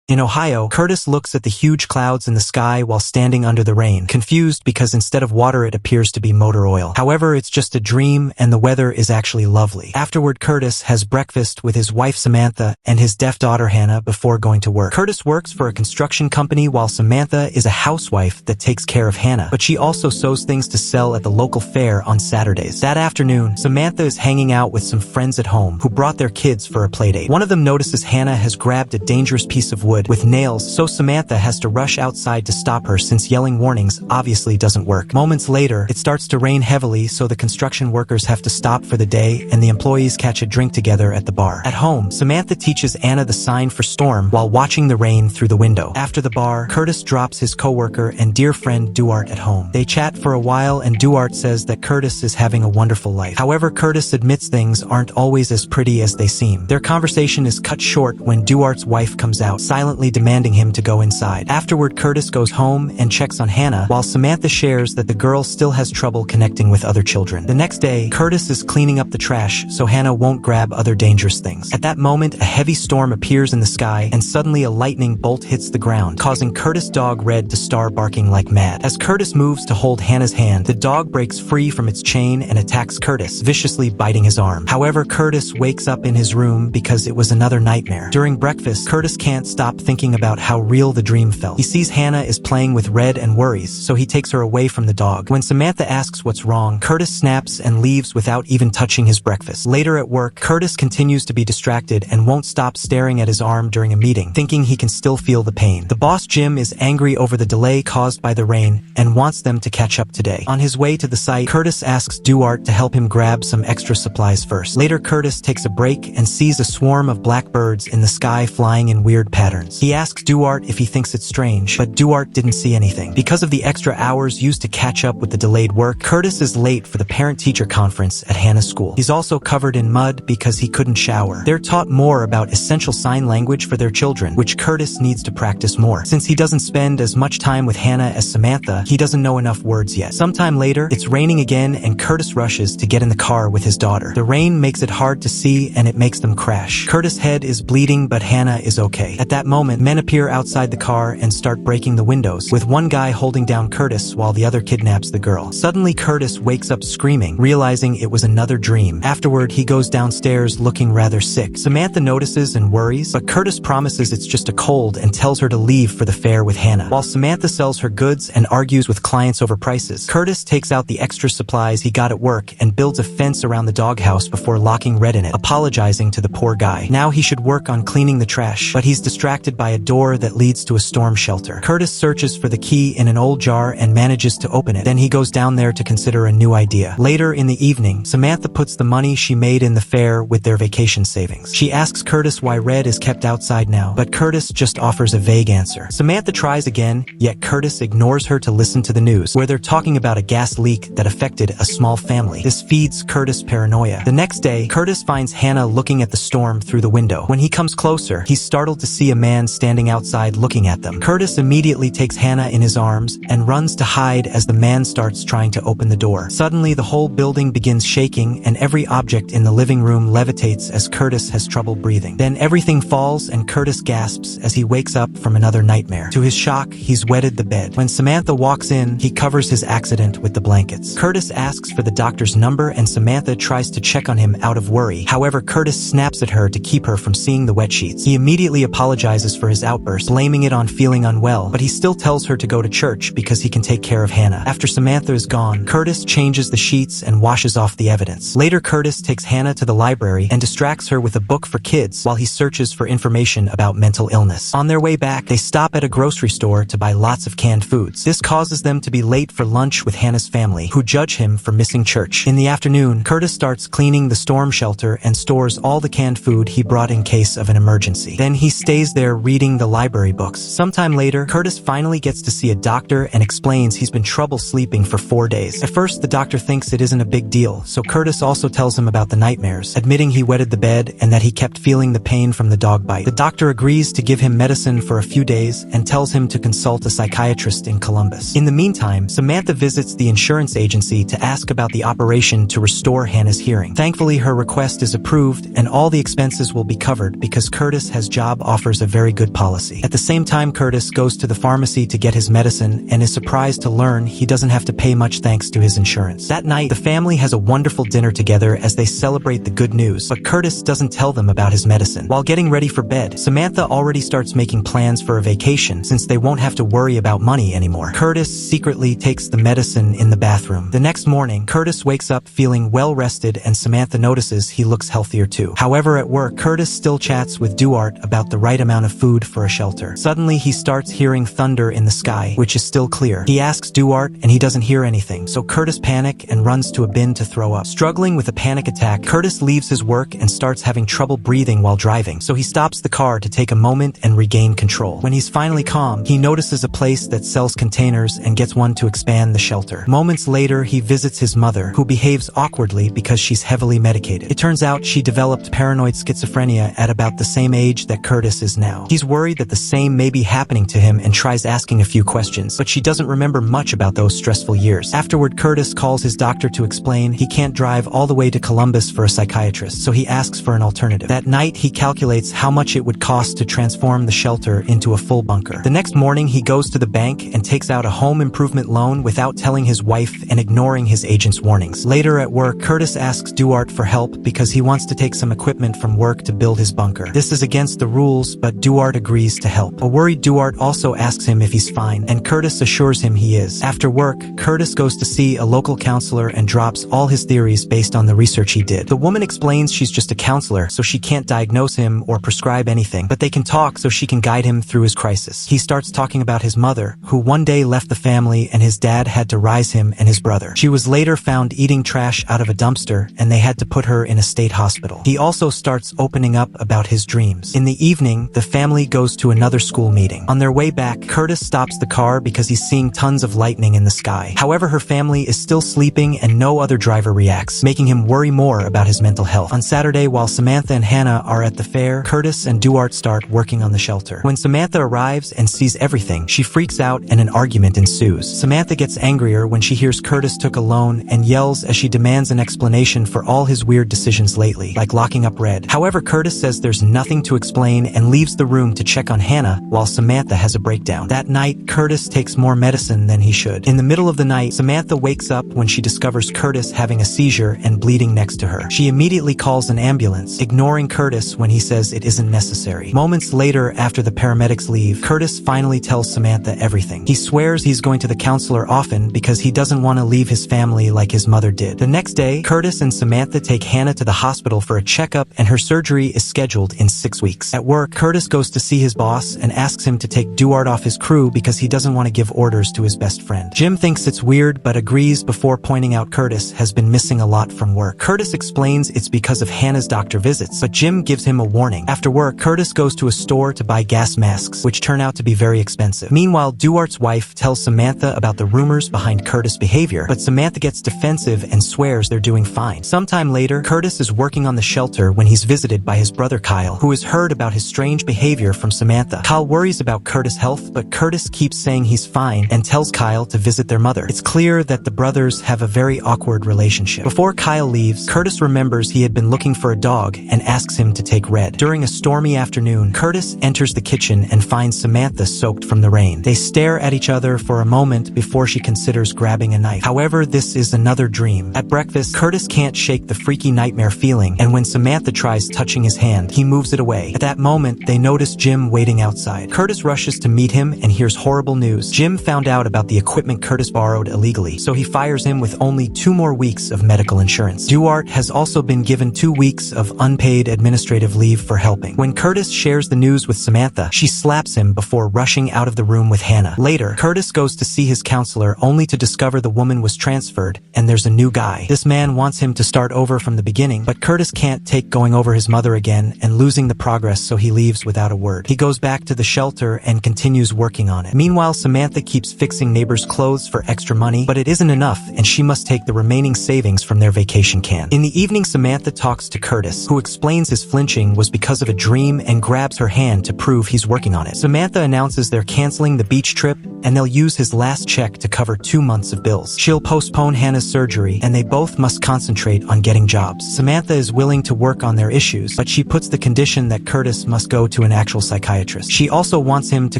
In Ohio, Curtis looks at the huge clouds in the sky while standing under the rain, confused because instead of water it appears to be motor oil. However, it's just a dream and the weather is actually lovely. Afterward, Curtis has breakfast with his wife Samantha and his deaf daughter Hannah before going to work. Curtis works for a construction company while Samantha is a housewife that takes care of Hannah, but she also sews things to sell at the local fair on Saturdays. That afternoon, Samantha is hanging out with some friends at home who brought their kids for a playdate. One of them notices Hannah has grabbed a dangerous piece of wood with nails, so Samantha has to rush outside to stop her since yelling warnings obviously doesn't work. Moments later, it starts to rain heavily, so the construction workers have to stop for the day and the employees catch a drink together at the bar. At home, Samantha teaches Anna the sign for storm while watching the rain through the window. After the bar, Curtis drops his coworker and dear friend Duarte at home. They chat for a while and Duarte says that Curtis is having a wonderful life. However, Curtis admits things aren't always as pretty as they seem. Their conversation is cut short when Duarte's wife comes out, silently demanding him to go inside. Afterward, Curtis goes home and checks on Hannah, while Samantha shares that the girl still has trouble connecting with other children. The next day, Curtis is cleaning up the trash so Hannah won't grab other dangerous things. At that moment, a heavy storm appears in the sky and suddenly a lightning bolt hits the ground, causing Curtis' dog Red to start barking like mad. As Curtis moves to hold Hannah's hand, the dog breaks free from its chain and attacks Curtis, viciously biting his arm. However, Curtis wakes up in his room because it was another nightmare. During breakfast, Curtis can't stop thinking about how real the dream felt. He sees Hannah is playing with Red and worries, so he takes her away from the dog. When Samantha asks what's wrong, Curtis snaps and leaves without even touching his breakfast. Later at work, Curtis continues to be distracted and won't stop staring at his arm during a meeting, thinking he can still feel the pain. The boss Jim is angry over the delay caused by the rain and wants them to catch up today. On his way to the site, Curtis asks Duarte to help him grab some extra supplies first. Later, Curtis takes a break and sees a swarm of black birds in the sky flying in weird patterns. He asks Duarte if he thinks it's strange, but Duarte didn't see anything. Because of the extra hours used to catch up with the delayed work, Curtis is late for the parent-teacher conference at Hannah's school. He's also covered in mud because he couldn't shower. They're taught more about essential sign language for their children, which Curtis needs to practice more. Since he doesn't spend as much time with Hannah as Samantha, he doesn't know enough words yet. Sometime later, it's raining again and Curtis rushes to get in the car with his daughter. The rain makes it hard to see and it makes them crash. Curtis' head is bleeding, but Hannah is okay. At that moment, men appear outside the car and start breaking the windows, with one guy holding down Curtis while the other kidnaps the girl. Suddenly, Curtis wakes up screaming, realizing it was another dream. Afterward, he goes downstairs looking rather sick. Samantha notices and worries, but Curtis promises it's just a cold and tells her to leave for the fair with Hannah. While Samantha sells her goods and argues with clients over prices, Curtis takes out the extra supplies he got at work and builds a fence around the doghouse before locking Red in it, apologizing to the poor guy. Now he should work on cleaning the trash, but he's distracted by a door that leads to a storm shelter. Curtis searches for the key in an old jar and manages to open it. Then he goes down there to consider a new idea. Later in the evening, Samantha puts the money she made in the fair with their vacation savings. She asks Curtis why Red is kept outside now, but Curtis just offers a vague answer. Samantha tries again, yet Curtis ignores her to listen to the news, where they're talking about a gas leak that affected a small family. This feeds Curtis' paranoia. The next day, Curtis finds Hannah looking at the storm through the window. When he comes closer, he's startled to see a man standing outside looking at them. Curtis immediately takes Hannah in his arms and runs to hide as the man starts trying to open the door. Suddenly, the whole building begins shaking and every object in the living room levitates as Curtis has trouble breathing. Then everything falls and Curtis gasps as he wakes up from another nightmare. To his shock, he's wetted the bed. When Samantha walks in, he covers his accident with the blankets. Curtis asks for the doctor's number and Samantha tries to check on him out of worry. However, Curtis snaps at her to keep her from seeing the wet sheets. He immediately apologizes for his outburst, blaming it on feeling unwell, but he still tells her to go to church because he can take care of Hannah. After Samantha is gone, Curtis changes the sheets and washes off the evidence. Later, Curtis takes Hannah to the library and distracts her with a book for kids while he searches for information about mental illness. On their way back, they stop at a grocery store to buy lots of canned foods. This causes them to be late for lunch with Hannah's family, who judge him for missing church. In the afternoon, Curtis starts cleaning the storm shelter and stores all the canned food he brought in case of an emergency. Then he stays there reading the library books. Sometime later, Curtis finally gets to see a doctor and explains he's been trouble sleeping for 4 days. At first, the doctor thinks it isn't a big deal, so Curtis also tells him about the nightmares, admitting he wetted the bed and that he kept feeling the pain from the dog bite. The doctor agrees to give him medicine for a few days and tells him to consult a psychiatrist in Columbus. In the meantime, Samantha visits the insurance agency to ask about the operation to restore Hannah's hearing. Thankfully, her request is approved and all the expenses will be covered because Curtis has job offers available very good policy. At the same time, Curtis goes to the pharmacy to get his medicine and is surprised to learn he doesn't have to pay much thanks to his insurance. That night, the family has a wonderful dinner together as they celebrate the good news, but Curtis doesn't tell them about his medicine. While getting ready for bed, Samantha already starts making plans for a vacation since they won't have to worry about money anymore. Curtis secretly takes the medicine in the bathroom. The next morning, Curtis wakes up feeling well-rested and Samantha notices he looks healthier too. However, at work, Curtis still chats with Duarte about the right amount of food for a shelter. Suddenly, he starts hearing thunder in the sky, which is still clear. He asks Duarte and he doesn't hear anything, so Curtis panics and runs to a bin to throw up. Struggling with a panic attack, Curtis leaves his work and starts having trouble breathing while driving, so he stops the car to take a moment and regain control. When he's finally calm, he notices a place that sells containers and gets one to expand the shelter. Moments later, he visits his mother, who behaves awkwardly because she's heavily medicated. It turns out she developed paranoid schizophrenia at about the same age that Curtis is now. He's worried that the same may be happening to him and tries asking a few questions, but she doesn't remember much about those stressful years. Afterward, Curtis calls his doctor to explain he can't drive all the way to Columbus for a psychiatrist, so he asks for an alternative. That night, he calculates how much it would cost to transform the shelter into a full bunker. The next morning, he goes to the bank and takes out a home improvement loan without telling his wife and ignoring his agent's warnings. Later at work, Curtis asks Duarte for help because he wants to take some equipment from work to build his bunker. This is against the rules, but Duarte agrees to help. A worried Duarte also asks him if he's fine, and Curtis assures him he is. After work, Curtis goes to see a local counselor and drops all his theories based on the research he did. The woman explains she's just a counselor, so she can't diagnose him or prescribe anything, but they can talk so she can guide him through his crisis. He starts talking about his mother, who one day left the family and his dad had to raise him and his brother. She was later found eating trash out of a dumpster and they had to put her in a state hospital. He also starts opening up about his dreams. In the evening, the family goes to another school meeting. On their way back, Curtis stops the car because he's seeing tons of lightning in the sky. However, her family is still sleeping and no other driver reacts, making him worry more about his mental health. On Saturday, while Samantha and Hannah are at the fair, Curtis and Duarte start working on the shelter. When Samantha arrives and sees everything, she freaks out and an argument ensues. Samantha gets angrier when she hears Curtis took a loan and yells as she demands an explanation for all his weird decisions lately, like locking up Red. However, Curtis says there's nothing to explain and leaves the room to check on Hannah while Samantha has a breakdown. That night, Curtis takes more medicine than he should. In the middle of the night, Samantha wakes up when she discovers Curtis having a seizure and bleeding next to her. She immediately calls an ambulance, ignoring Curtis when he says it isn't necessary. Moments later, after the paramedics leave, Curtis finally tells Samantha everything. He swears he's going to the counselor often because he doesn't want to leave his family like his mother did. The next day, Curtis and Samantha take Hannah to the hospital for a checkup and her surgery is scheduled in 6 weeks. At work, Curtis goes to see his boss and asks him to take Duarte off his crew because he doesn't want to give orders to his best friend. Jim thinks it's weird but agrees before pointing out Curtis has been missing a lot from work. Curtis explains it's because of Hannah's doctor visits, but Jim gives him a warning. After work, Curtis goes to a store to buy gas masks, which turn out to be very expensive. Meanwhile, Duarte's wife tells Samantha about the rumors behind Curtis' behavior, but Samantha gets defensive and swears they're doing fine. Sometime later, Curtis is working on the shelter when he's visited by his brother Kyle, who has heard about his strange behavior from Samantha. Kyle worries about Curtis' health, but Curtis keeps saying he's fine and tells Kyle to visit their mother. It's clear that the brothers have a very awkward relationship. Before Kyle leaves, Curtis remembers he had been looking for a dog and asks him to take Red. During a stormy afternoon, Curtis enters the kitchen and finds Samantha soaked from the rain. They stare at each other for a moment before she considers grabbing a knife. However, this is another dream. At breakfast, Curtis can't shake the freaky nightmare feeling, and when Samantha tries touching his hand, he moves it away. At that moment, they notice Jim waiting outside. Curtis rushes to meet him and hears horrible news. Jim found out about the equipment Curtis borrowed illegally, so he fires him with only 2 more weeks of medical insurance. Duarte has also been given 2 weeks of unpaid administrative leave for helping. When Curtis shares the news with Samantha, she slaps him before rushing out of the room with Hannah. Later, Curtis goes to see his counselor only to discover the woman was transferred and there's a new guy. This man wants him to start over from the beginning, but Curtis can't take going over his mother again and losing the progress, so he leaves without a word. He goes back to the shelter and continues working on it. Meanwhile, Samantha keeps fixing neighbors' clothes for extra money, but it isn't enough and she must take the remaining savings from their vacation can. In the evening, Samantha talks to Curtis, who explains his flinching was because of a dream and grabs her hand to prove he's working on it. Samantha announces they're canceling the beach trip and they'll use his last check to cover 2 months of bills. She'll postpone Hannah's surgery and they both must concentrate on getting jobs. Samantha is willing to work on their issues, but she puts the condition that Curtis must go to to an actual psychiatrist. She also wants him to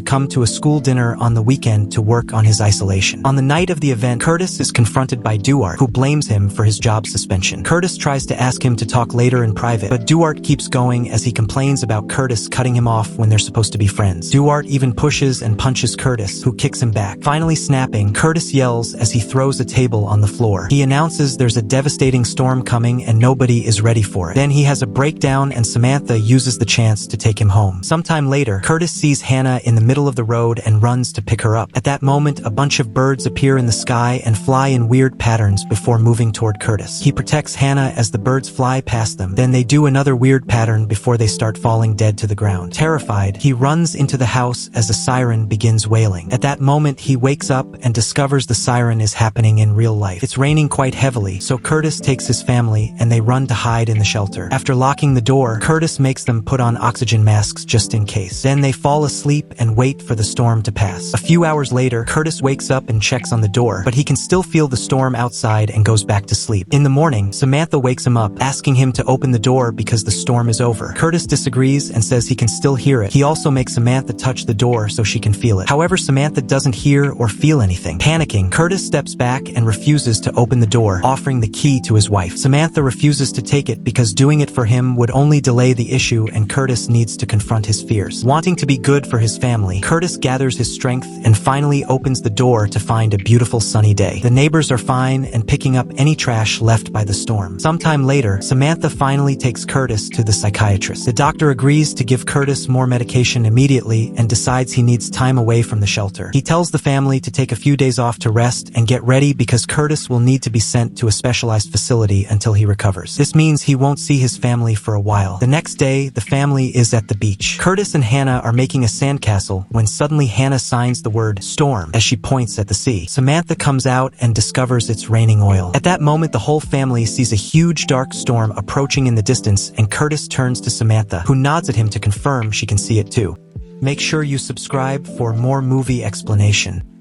come to a school dinner on the weekend to work on his isolation. On the night of the event, Curtis is confronted by Duarte, who blames him for his job suspension. Curtis tries to ask him to talk later in private, but Duarte keeps going as he complains about Curtis cutting him off when they're supposed to be friends. Duarte even pushes and punches Curtis, who kicks him back. Finally snapping, Curtis yells as he throws a table on the floor. He announces there's a devastating storm coming and nobody is ready for it. Then he has a breakdown and Samantha uses the chance to take him home. Sometime later, Curtis sees Hannah in the middle of the road and runs to pick her up. At that moment, a bunch of birds appear in the sky and fly in weird patterns before moving toward Curtis. He protects Hannah as the birds fly past them. Then they do another weird pattern before they start falling dead to the ground. Terrified, he runs into the house as a siren begins wailing. At that moment, he wakes up and discovers the siren is happening in real life. It's raining quite heavily, so Curtis takes his family and they run to hide in the shelter. After locking the door, Curtis makes them put on oxygen masks just in case. Then they fall asleep and wait for the storm to pass. A few hours later, Curtis wakes up and checks on the door, but he can still feel the storm outside and goes back to sleep. In the morning, Samantha wakes him up, asking him to open the door because the storm is over. Curtis disagrees and says he can still hear it. He also makes Samantha touch the door so she can feel it. However, Samantha doesn't hear or feel anything. Panicking, Curtis steps back and refuses to open the door, offering the key to his wife. Samantha refuses to take it because doing it for him would only delay the issue and Curtis needs to confront his fears. Wanting to be good for his family, Curtis gathers his strength and finally opens the door to find a beautiful sunny day. The neighbors are fine and picking up any trash left by the storm. Sometime later, Samantha finally takes Curtis to the psychiatrist. The doctor agrees to give Curtis more medication immediately and decides he needs time away from the shelter. He tells the family to take a few days off to rest and get ready because Curtis will need to be sent to a specialized facility until he recovers. This means he won't see his family for a while. The next day, the family is at the beach. Curtis and Hannah are making a sandcastle when suddenly Hannah signs the word storm as she points at the sea. Samantha comes out and discovers it's raining oil. At that moment, the whole family sees a huge dark storm approaching in the distance and Curtis turns to Samantha, who nods at him to confirm she can see it too. Make sure you subscribe for more movie explanation.